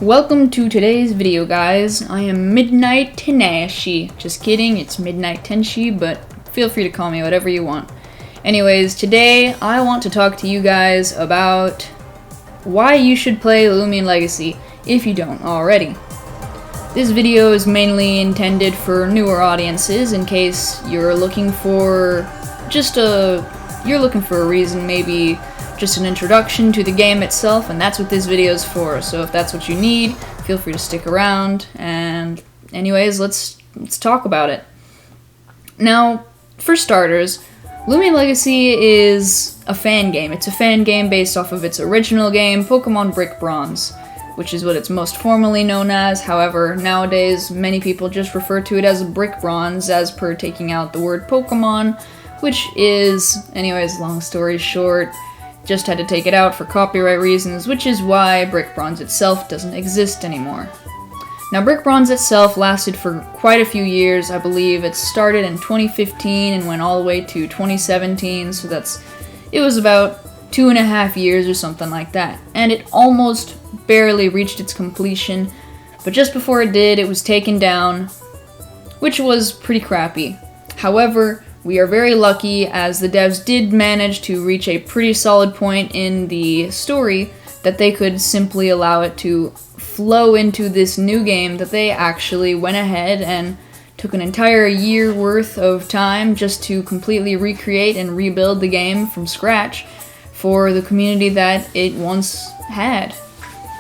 Welcome to today's video, guys. I am MidnightTenshi. Just kidding, it's MidnightTenshi, but feel free to call me whatever you want. Anyways, today I want to talk to you guys about why you should play Loomian Legacy if you don't already. This video is mainly intended for newer audiences in case you're looking for a reason, maybe just an introduction to the game itself, and that's what this video is for. So if that's what you need, feel free to stick around. And anyways, let's talk about it. Now, for starters, Loomian Legacy is a fan game. It's a fan game based off of its original game, Pokemon Brick Bronze, which is what it's most formally known as. However, nowadays, many people just refer to it as Brick Bronze, as per taking out the word Pokemon, which is, anyways, long story short, just had to take it out for copyright reasons, which is why Brick Bronze itself doesn't exist anymore. Now, Brick Bronze itself lasted for quite a few years. I believe it started in 2015 and went all the way to 2017, so it was about 2.5 years or something like that. And it almost barely reached its completion, but just before it did, it was taken down, which was pretty crappy. However, we are very lucky, as the devs did manage to reach a pretty solid point in the story that they could simply allow it to flow into this new game, that they actually went ahead and took an entire year worth of time just to completely recreate and rebuild the game from scratch for the community that it once had.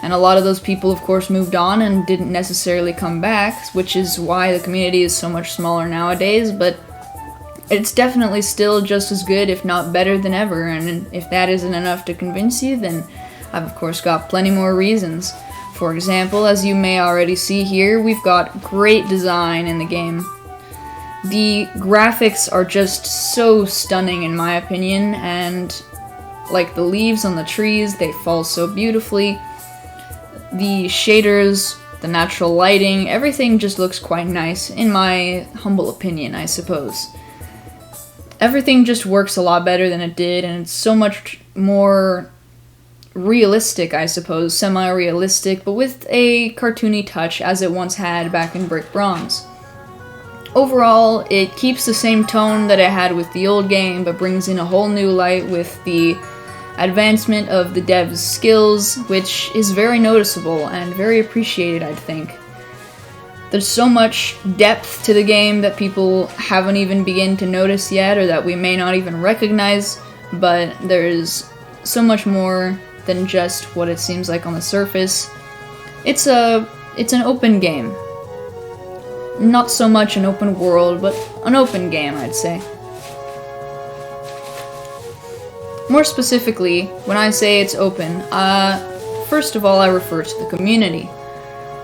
And a lot of those people, of course, moved on and didn't necessarily come back, which is why the community is so much smaller nowadays, but it's definitely still just as good, if not better than ever, and if that isn't enough to convince you, then I've of course got plenty more reasons. For example, as you may already see here, we've got great design in the game. The graphics are just so stunning in my opinion, and like the leaves on the trees, they fall so beautifully. The shaders, the natural lighting, everything just looks quite nice, in my humble opinion, I suppose. Everything just works a lot better than it did, and it's so much more realistic, I suppose, semi-realistic, but with a cartoony touch as it once had back in Brick Bronze. Overall, it keeps the same tone that it had with the old game, but brings in a whole new light with the advancement of the devs' skills, which is very noticeable and very appreciated, I think. There's so much depth to the game that people haven't even begun to notice yet, or that we may not even recognize, but there's so much more than just what it seems like on the surface. It's an open game. Not so much an open world, but an open game, I'd say. More specifically, when I say it's open, first of all, I refer to the community.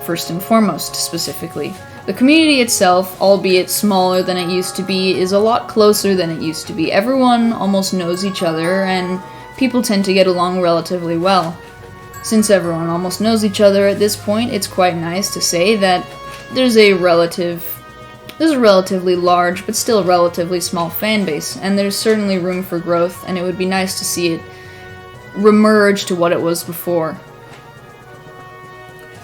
First and foremost, specifically. The community itself, albeit smaller than it used to be, is a lot closer than it used to be. Everyone almost knows each other, and people tend to get along relatively well. Since everyone almost knows each other at this point, it's quite nice to say that there's a relatively large, but still relatively small fan base, and there's certainly room for growth, and it would be nice to see it remerge to what it was before.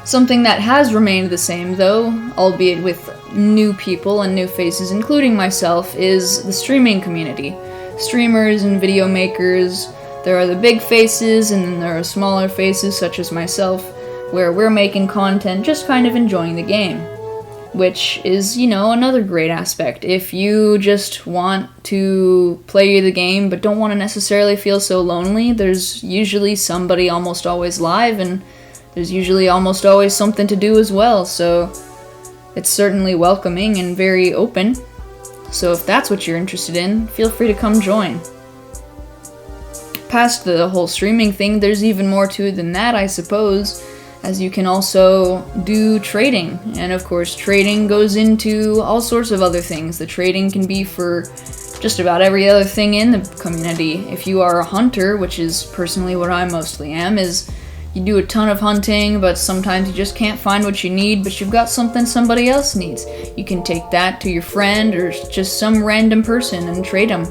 Something that has remained the same, though, albeit with new people and new faces, including myself, is the streaming community. Streamers and video makers, there are the big faces, and then there are smaller faces such as myself, where we're making content, just kind of enjoying the game. Which is, another great aspect. If you just want to play the game but don't want to necessarily feel so lonely, there's usually somebody almost always live, and there's usually almost always something to do as well, so it's certainly welcoming and very open. So if that's what you're interested in, feel free to come join. Past the whole streaming thing, there's even more to it than that, I suppose, as you can also do trading. And of course, trading goes into all sorts of other things. The trading can be for just about every other thing in the community. If you are a hunter, which is personally what I mostly am, is you do a ton of hunting, but sometimes you just can't find what you need, but you've got something somebody else needs. You can take that to your friend or just some random person and trade them,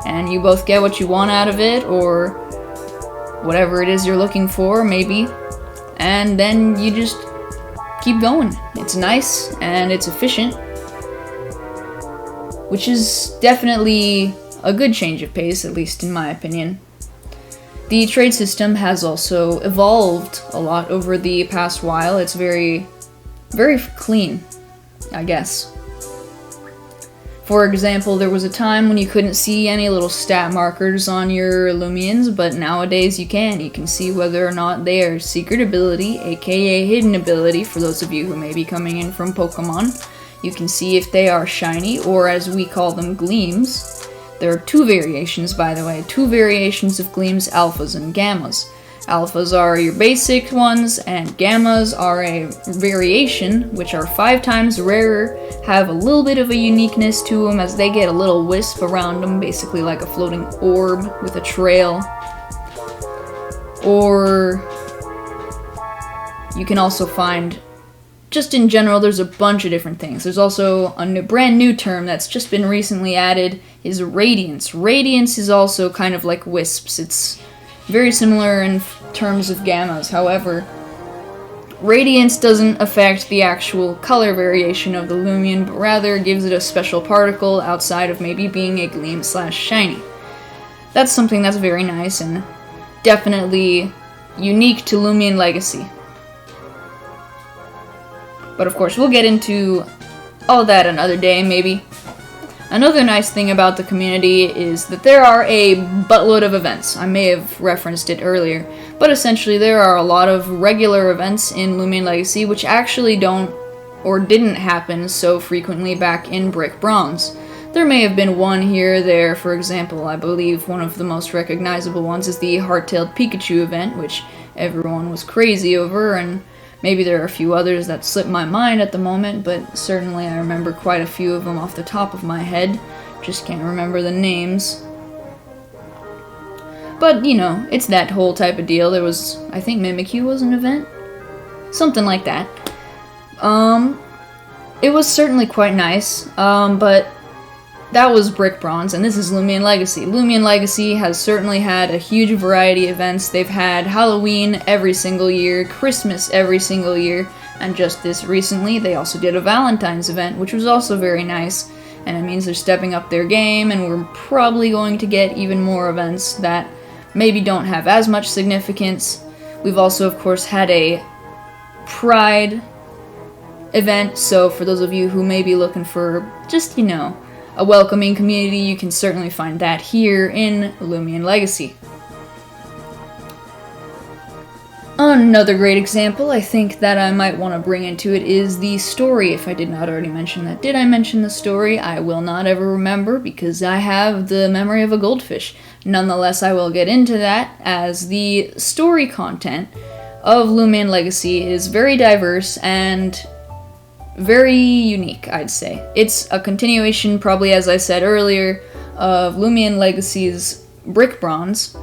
and you both get what you want out of it, or whatever it is you're looking for, maybe. And then you just keep going. It's nice and it's efficient, which is definitely a good change of pace, at least in my opinion. The trade system has also evolved a lot over the past while. It's very, very clean, I guess. For example, there was a time when you couldn't see any little stat markers on your Loomians, but nowadays you can. You can see whether or not they are secret ability, aka hidden ability, for those of you who may be coming in from Pokemon. You can see if they are shiny, or as we call them, gleams. There are two variations, by the way, two variations of gleams, alphas and gammas. Alphas are your basic ones, and gammas are a variation, which are 5 times rarer, have a little bit of a uniqueness to them as they get a little wisp around them, basically like a floating orb with a trail. Or you can also find, just in general, there's a bunch of different things. There's also a brand new term that's just been recently added, is radiance. Radiance is also kind of like wisps. It's very similar in terms of gammas. However, radiance doesn't affect the actual color variation of the Loomian, but rather gives it a special particle outside of maybe being a gleam / shiny. That's something that's very nice and definitely unique to Loomian Legacy. But of course, we'll get into all that another day, maybe. Another nice thing about the community is that there are a buttload of events. I may have referenced it earlier, but essentially there are a lot of regular events in Loomian Legacy which actually don't or didn't happen so frequently back in Brick Bronze. There may have been one here or there. For example, I believe one of the most recognizable ones is the Heart-Tailed Pikachu event, which everyone was crazy over, and maybe there are a few others that slip my mind at the moment, but certainly I remember quite a few of them off the top of my head. Just can't remember the names. But, you know, it's that whole type of deal. There was, I think Mimikyu was an event? Something like that. It was certainly quite nice, but that was Brick Bronze, and this is Loomian Legacy. Loomian Legacy has certainly had a huge variety of events. They've had Halloween every single year, Christmas every single year, and just this recently they also did a Valentine's event, which was also very nice, and it means they're stepping up their game, and we're probably going to get even more events that maybe don't have as much significance. We've also, of course, had a Pride event, so for those of you who may be looking for just, you know, a welcoming community, you can certainly find that here in Loomian Legacy. Another great example I think that I might want to bring into it is the story, if I did not already mention that. Did I mention the story? I will not ever remember because I have the memory of a goldfish. Nonetheless, I will get into that, as the story content of Loomian Legacy is very diverse and very unique, I'd say. It's a continuation, probably as I said earlier, of Loomian Legacy's Brick Bronze,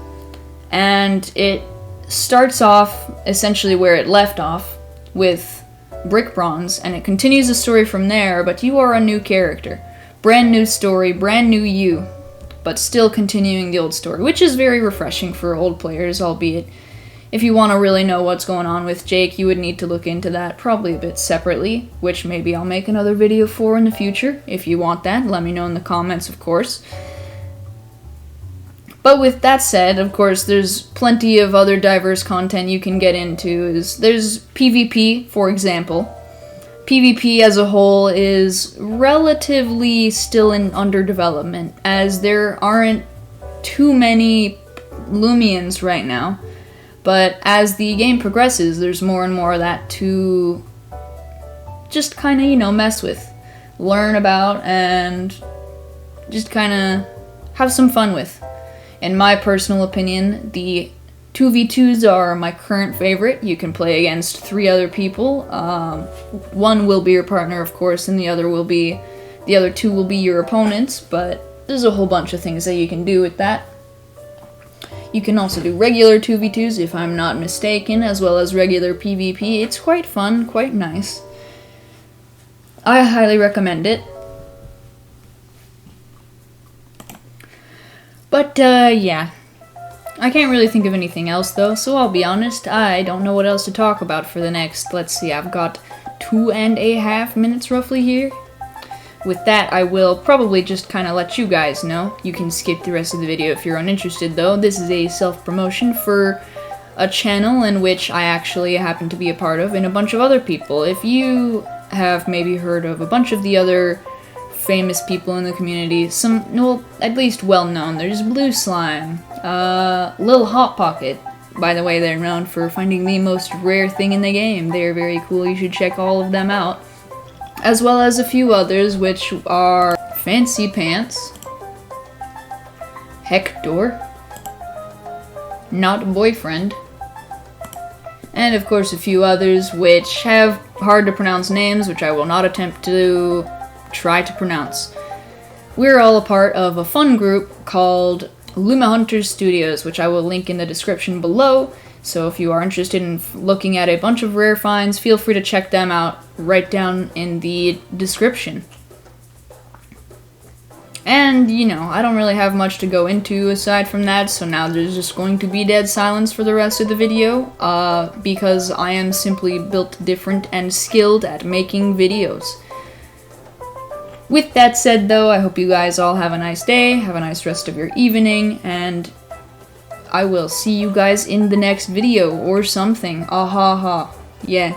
and it starts off essentially where it left off with Brick Bronze, and it continues the story from there, but you are a new character. Brand new story, brand new you, but still continuing the old story, which is very refreshing for old players, albeit if you want to really know what's going on with Jake, you would need to look into that probably a bit separately, which maybe I'll make another video for in the future. If you want that, let me know in the comments, of course. But with that said, of course, there's plenty of other diverse content you can get into. There's PvP, for example. PvP as a whole is relatively still in under development, as there aren't too many Loomians right now. But as the game progresses, there's more and more of that to just kind of, you know, mess with, learn about, and just kind of have some fun with. In my personal opinion, the 2v2s are my current favorite. You can play against 3 other people. One will be your partner, of course, and the other 2 will be your opponents, but there's a whole bunch of things that you can do with that. You can also do regular 2v2s, if I'm not mistaken, as well as regular PvP. It's quite fun, quite nice. I highly recommend it. But, yeah. I can't really think of anything else, though, so I'll be honest, I don't know what else to talk about for the next, let's see, I've got 2.5 minutes roughly here. With that, I will probably just kind of let you guys know. You can skip the rest of the video if you're uninterested, though. This is a self-promotion for a channel in which I actually happen to be a part of, and a bunch of other people. If you have maybe heard of a bunch of the other famous people in the community, well, at least well-known. There's Blue Slime, Lil Hot Pocket. By the way, they're known for finding the most rare thing in the game. They're very cool, you should check all of them out. As well as a few others, which are Fancy Pants, Hector, Not Boyfriend, and of course a few others which have hard to pronounce names, which I will not attempt to try to pronounce. We're all a part of a fun group called LoomiHunterzStudios, which I will link in the description below. So if you are interested in looking at a bunch of rare finds, feel free to check them out right down in the description. And, you know, I don't really have much to go into aside from that, so now there's just going to be dead silence for the rest of the video, because I am simply built different and skilled at making videos. With that said, though, I hope you guys all have a nice day, have a nice rest of your evening, and I will see you guys in the next video, or something. Ah ha ha. Yeah.